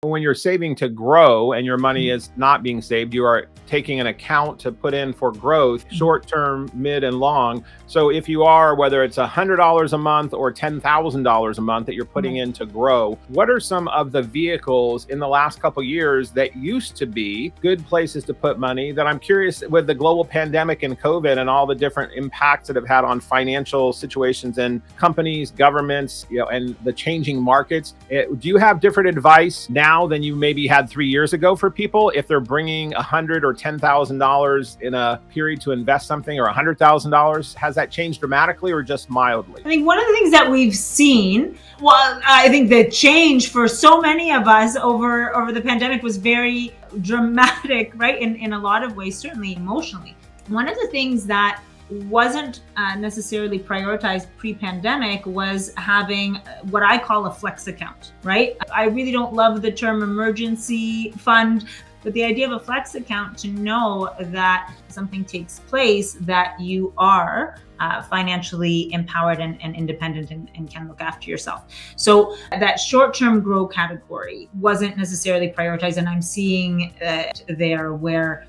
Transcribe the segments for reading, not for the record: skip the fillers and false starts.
for when you're saving to grow and your money is not being saved, you are taking an account to put in for growth, short term, mid and long. So if you are, whether it's $100 a month or $10,000 a month that you're putting in to grow, what are some of the vehicles in the last couple of years that used to be good places to put money that I'm curious with the global pandemic and COVID and all the different impacts that have had on financial situations and companies, governments, and the changing markets? Do you have different advice now than you maybe had 3 years ago for people if they're bringing $100 or $10,000 in a period to invest something, or $100,000? Has that changed dramatically or just mildly? I think one of the things that we've seen, well, I think the change for so many of us over the pandemic was very dramatic, right? In a lot of ways, certainly emotionally. One of the things that wasn't necessarily prioritized pre-pandemic was having what I call a flex account, right? I really don't love the term emergency fund, but the idea of a flex account, to know that something takes place, that you are financially empowered and independent and can look after yourself. So that short-term grow category wasn't necessarily prioritized, and I'm seeing it there where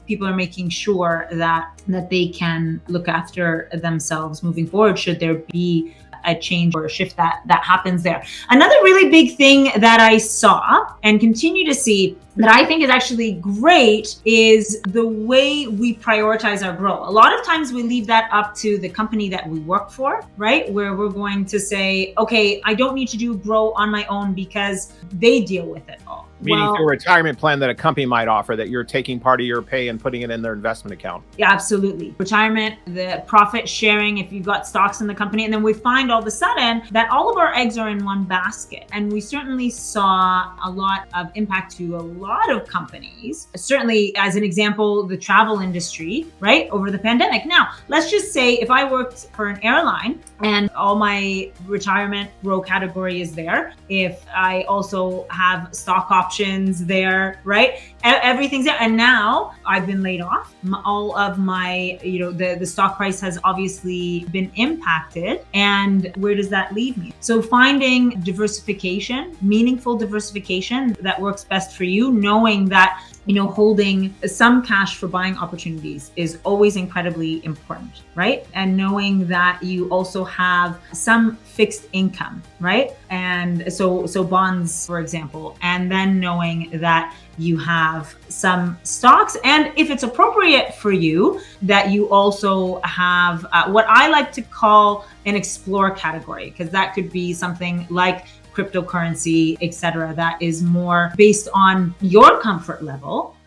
people are making sure that they can look after themselves moving forward should there be a change or a shift that happens there. Another really big thing that I saw and continue to see that I think is actually great is the way we prioritize our growth. A lot of times we leave that up to the company that we work for, right? Where we're going to say, okay, I don't need to do grow on my own because they deal with it all. Meaning through a retirement plan that a company might offer, that you're taking part of your pay and putting it in their investment account. Yeah, absolutely. Retirement, the profit sharing, if you've got stocks in the company. And then we find all of a sudden that all of our eggs are in one basket. And we certainly saw a lot of impact to a lot of companies. Certainly, as an example, the travel industry, right, over the pandemic. Now, let's just say if I worked for an airline and all my retirement grow category is there, if I also have stock options there, right? Everything's there. And now I've been laid off. All of my, the stock price has obviously been impacted. And where does that leave me? So finding diversification, meaningful diversification that works best for you, knowing that holding some cash for buying opportunities is always incredibly important, right? And knowing that you also have some fixed income, right? And so bonds, for example, and then knowing that you have some stocks, and if it's appropriate for you, that you also have what I like to call an explore category, because that could be something like cryptocurrency, etc., that is more based on your comfort level,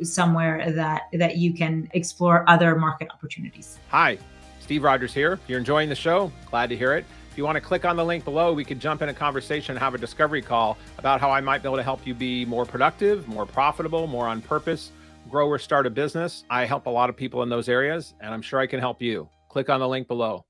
somewhere that you can explore other market opportunities. Hi, Steve Rodgers here. If you're enjoying the show, glad to hear it. If you want to click on the link below, we could jump in a conversation and have a discovery call about how I might be able to help you be more productive, more profitable, more on purpose, grow or start a business. I help a lot of people in those areas, and I'm sure I can help you. Click on the link below.